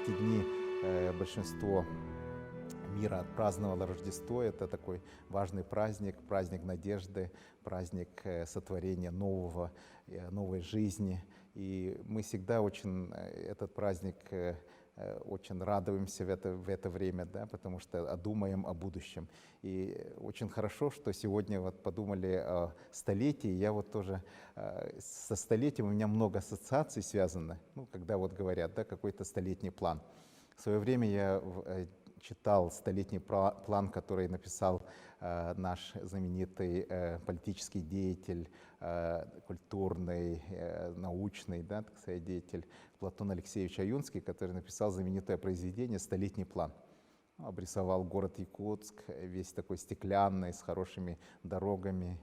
эти дни большинство мира отпраздновало Рождество. Это такой важный праздник, праздник надежды, праздник сотворения нового, новой жизни. И мы всегда этот праздник очень радуемся в это время, да, потому что думаем о будущем. И очень хорошо, что сегодня вот подумали о столетии. Я вот тоже со столетием, у меня много ассоциаций связано, ну, когда вот говорят, да, какой-то столетний план. В свое время я читал столетний план, который написал наш знаменитый политический деятель, культурный, научный, да, так сказать, деятель Платон Алексеевич Аюнский, который написал знаменитое произведение «Столетний план». Обрисовал город Якутск, весь такой стеклянный, с хорошими дорогами.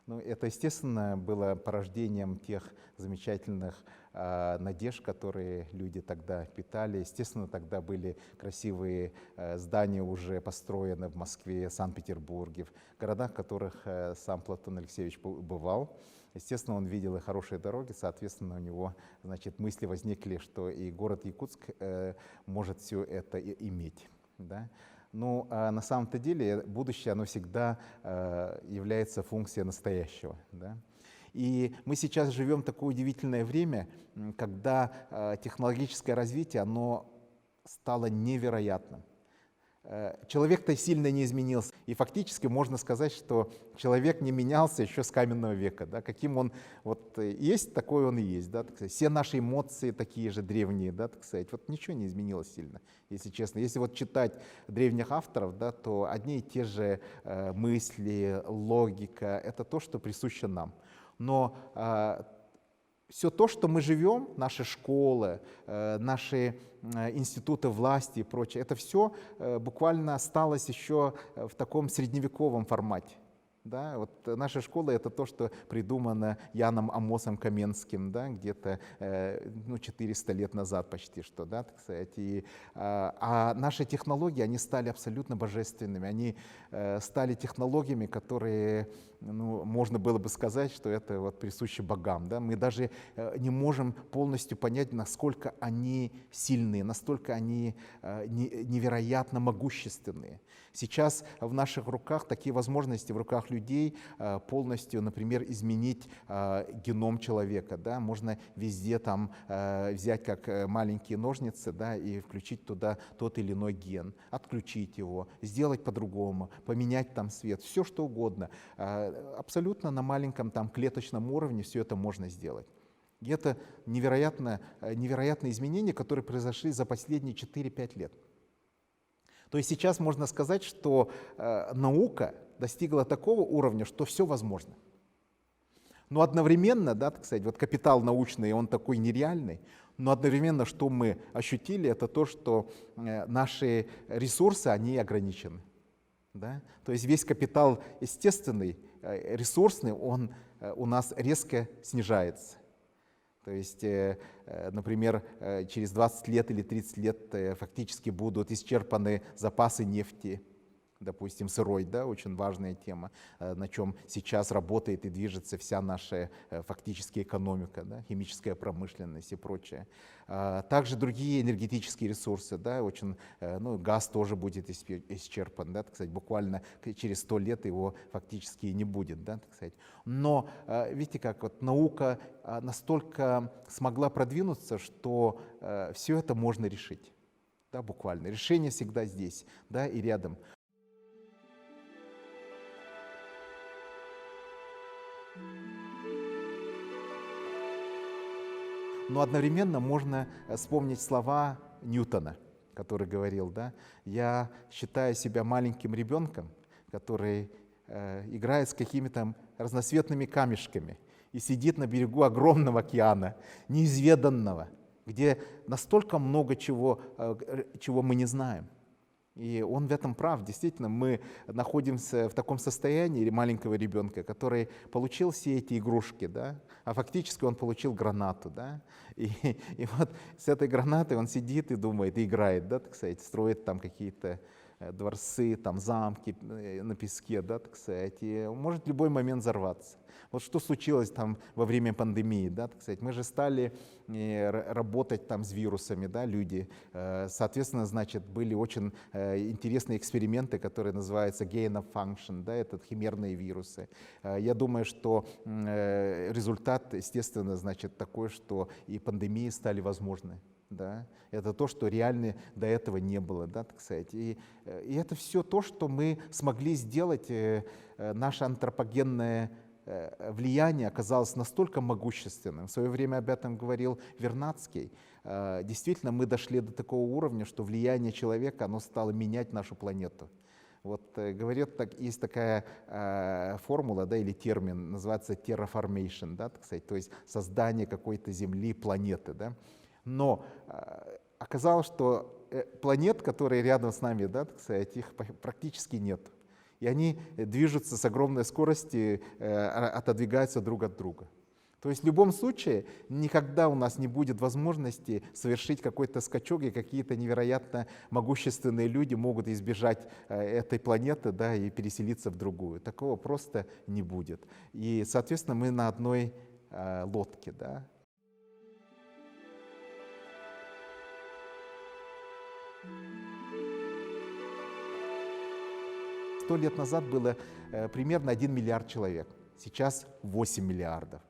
Ну, это, естественно, было порождением тех замечательных надежд, которые люди тогда питали. Естественно, тогда были красивые здания уже построены в Москве, Санкт-Петербурге, в городах, в которых сам Платон Алексеевич бывал. Естественно, он видел и хорошие дороги, соответственно, у него, значит, мысли возникли, что и город Якутск может все это иметь. Да? Ну, а на самом-то деле будущее, оно всегда является функцией настоящего. Да? И мы сейчас живем в такое удивительное время, когда технологическое развитие, оно стало невероятным. Человек-то сильно не изменился. И фактически можно сказать, что человек не менялся еще с каменного века. Да? Каким он вот есть, такой он и есть. Да? Так сказать. Все наши эмоции такие же древние. Да? Так сказать. Вот ничего не изменилось сильно, если честно. Если вот читать древних авторов, да, то одни и те же мысли, логика — это то, что присуще нам. Но все то, что мы живем, наши школы, наши институты власти и прочее, это все буквально осталось еще в таком средневековом формате. Да? Вот наша школа — это то, что придумано Яном Амосом Каменским, да? Где-то 400 лет назад почти что. Да? Так сказать. А наши технологии, они стали абсолютно божественными. Они стали технологиями, которые, можно было бы сказать, что это вот присуще богам. Да? Мы даже не можем полностью понять, насколько они сильные, настолько они невероятно могущественные. Сейчас в наших руках такие возможности, в руках людей полностью, например, изменить геном человека. Да? Можно везде там взять как маленькие ножницы, да, и включить туда тот или иной ген, отключить его, сделать по-другому, поменять там цвет, все что угодно. Абсолютно на маленьком там клеточном уровне все это можно сделать. И это невероятные изменения, которые произошли за последние 4-5 лет. То есть сейчас можно сказать, что наука достигла такого уровня, что все возможно. Но одновременно, да, так сказать, вот капитал научный, он такой нереальный, но одновременно, что мы ощутили, это то, что наши ресурсы, они ограничены. Да? То есть весь капитал естественный, ресурсный, он у нас резко снижается. То есть, например, через 20 лет или 30 лет фактически будут исчерпаны запасы нефти, допустим, сырой, да, очень важная тема, на чем сейчас работает и движется вся наша фактически экономика, да, химическая промышленность и прочее. Также другие энергетические ресурсы, да, газ тоже будет исчерпан, да, так сказать, буквально через 100 лет его фактически не будет, да, так сказать. Но видите, как вот наука настолько смогла продвинуться, что все это можно решить, да, буквально. Решение всегда здесь, да, и рядом. Но одновременно можно вспомнить слова Ньютона, который говорил, да, я считаю себя маленьким ребенком, который играет с какими-то разноцветными камешками и сидит на берегу огромного океана, неизведанного, где настолько много чего мы не знаем. И он в этом прав. Действительно, мы находимся в таком состоянии маленького ребенка, который получил все эти игрушки, да, а фактически он получил гранату. Да, и вот с этой гранатой он сидит и думает, и играет, да, так сказать, строит там какие-то дворцы, там, замки на песке, да, так сказать, и может в любой момент взорваться. Вот что случилось там во время пандемии, да, так сказать, мы же стали работать там с вирусами, да, люди, соответственно, значит, были очень интересные эксперименты, которые называются gain of function, да, это химерные вирусы. Я думаю, что результат, естественно, значит, такой, что и пандемии стали возможны. Да? Это то, что реально до этого не было, да, так сказать. И это все то, что мы смогли сделать, наше антропогенное влияние оказалось настолько могущественным. В свое время об этом говорил Вернадский. Действительно, мы дошли до такого уровня, что влияние человека, оно стало менять нашу планету. Вот говорят, есть такая формула, да, или термин, называется terraformation, да, так сказать, то есть создание какой-то Земли, планеты, да. Но оказалось, что планет, которые рядом с нами, да, так сказать, их практически нет. И они движутся с огромной скоростью, отодвигаются друг от друга. То есть в любом случае никогда у нас не будет возможности совершить какой-то скачок, и какие-то невероятно могущественные люди могут избежать этой планеты, да, и переселиться в другую. Такого просто не будет. И, соответственно, мы на одной лодке, да. 100 лет назад было примерно 1 миллиард человек, сейчас 8 миллиардов.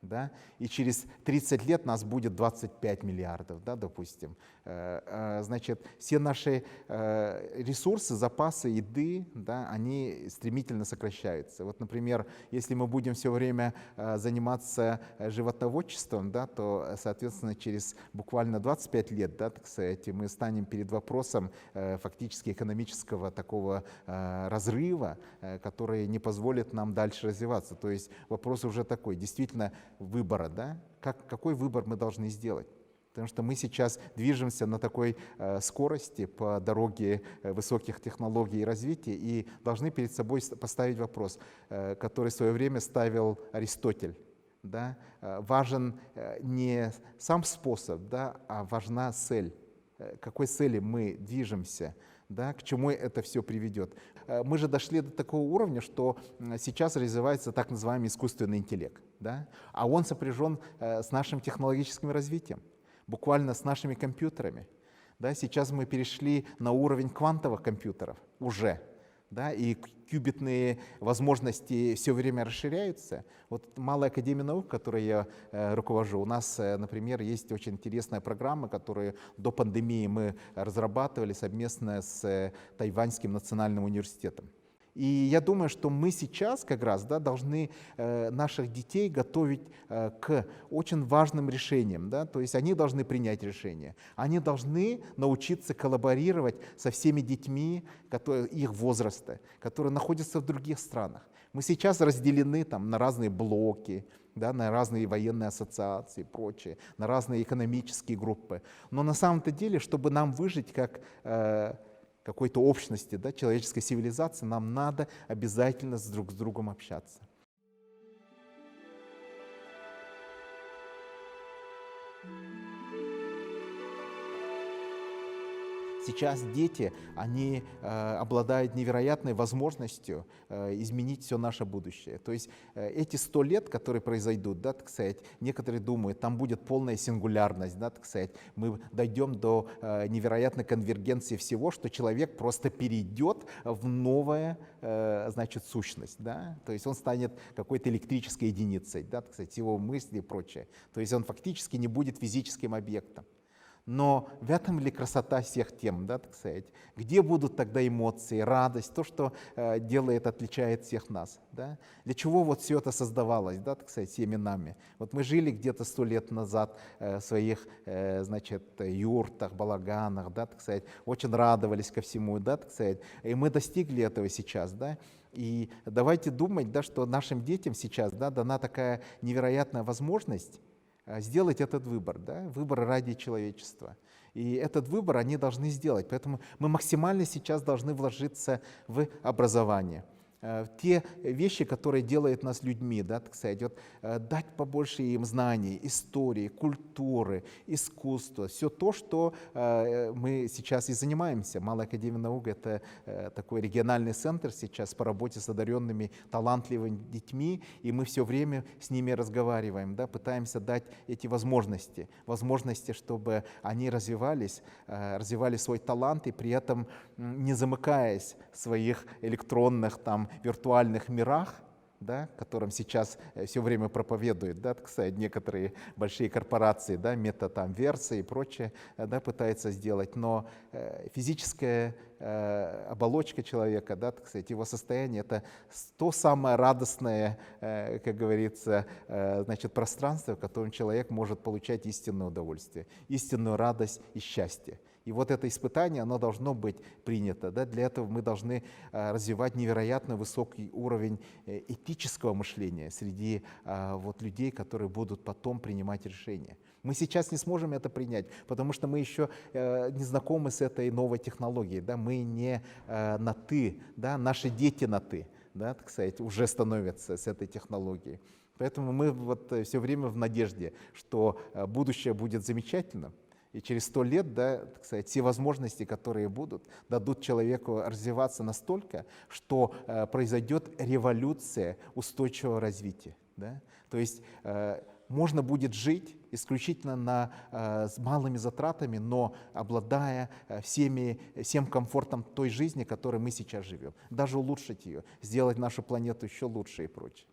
Да? И через 30 лет нас будет 25 миллиардов, да, допустим. Значит, все наши ресурсы, запасы еды, да, они стремительно сокращаются. Вот, например, если мы будем все время заниматься животноводчеством, да, то, соответственно, через буквально 25 лет, да, так сказать, мы станем перед вопросом фактически экономического такого разрыва, который не позволит нам дальше развиваться. То есть вопрос уже такой, действительно, выбора, да? Какой выбор мы должны сделать? Потому что мы сейчас движемся на такой скорости по дороге высоких технологий и развития и должны перед собой поставить вопрос, который в свое время ставил Аристотель. Да? Важен не сам способ, да, а важна цель. К какой цели мы движемся? Да, к чему это все приведет. Мы же дошли до такого уровня, что сейчас развивается так называемый искусственный интеллект, да? А он сопряжен с нашим технологическим развитием, буквально с нашими компьютерами. Да? Сейчас мы перешли на уровень квантовых компьютеров уже. Да, и кюбитные возможности все время расширяются. Вот Малая академия наук, которой я руковожу, у нас, например, есть очень интересная программа, которую до пандемии мы разрабатывали совместно с Тайваньским национальным университетом. И я думаю, что мы сейчас как раз, да, должны наших детей готовить к очень важным решениям. Да? То есть они должны принять решение. Они должны научиться коллаборировать со всеми детьми их возраста, которые находятся в других странах. Мы сейчас разделены там, на разные блоки, да, на разные военные ассоциации и прочее, на разные экономические группы. Но на самом-то деле, чтобы нам выжить как какой-то общности, да, человеческой цивилизации, нам надо обязательно друг с другом общаться. Сейчас дети, они обладают невероятной возможностью изменить все наше будущее. То есть эти 100 лет, которые произойдут, да, так сказать, некоторые думают, там будет полная сингулярность, да, так сказать, мы дойдем до невероятной конвергенции всего, что человек просто перейдет в новое, значит, сущность, да, то есть он станет какой-то электрической единицей, да, так сказать, его мысли и прочее. То есть он фактически не будет физическим объектом. Но в этом ли красота всех тем, да, так сказать? Где будут тогда эмоции, радость, то, что делает, отличает всех нас? Да? Для чего вот все это создавалось, да, так сказать, всеми нами? Вот мы жили где-то 100 лет назад в своих, значит, юртах, балаганах, да, так сказать, очень радовались ко всему, да, так сказать, и мы достигли этого сейчас, да. И давайте думать, да, что нашим детям сейчас, да, дана такая невероятная возможность сделать этот выбор, да, выбор ради человечества. И этот выбор они должны сделать. Поэтому мы максимально сейчас должны вложиться в образование. те вещи, которые делают нас людьми, да, так сказать, вот, дать побольше им знаний, истории, культуры, искусства, все то, что мы сейчас и занимаемся. Малая академия наук — это такой региональный центр сейчас по работе с одаренными, талантливыми детьми, и мы все время с ними разговариваем, да, пытаемся дать эти возможности, чтобы они развивали свой талант и при этом не замыкаясь в своих электронных там виртуальных мирах, да, которым сейчас все время проповедуют, да, так сказать, некоторые большие корпорации, да, метатамверсы и прочее, да, пытаются сделать, но физическая оболочка человека, да, так сказать, его состояние — это то самое радостное, как говорится, значит, пространство, в котором человек может получать истинное удовольствие, истинную радость и счастье. И вот это испытание, оно должно быть принято. Да? Для этого мы должны развивать невероятно высокий уровень этического мышления среди вот людей, которые будут потом принимать решения. Мы сейчас не сможем это принять, потому что мы еще не знакомы с этой новой технологией. Да? Мы не на «ты», да? Наши дети на «ты», да, так сказать, уже становятся с этой технологией. Поэтому мы вот все время в надежде, что будущее будет замечательным. И через 100 лет, да, так сказать, все возможности, которые будут, дадут человеку развиваться настолько, что произойдет революция устойчивого развития. Да? То есть можно будет жить исключительно с малыми затратами, но обладая всем комфортом той жизни, которой мы сейчас живем. Даже улучшить ее, сделать нашу планету еще лучше и прочее.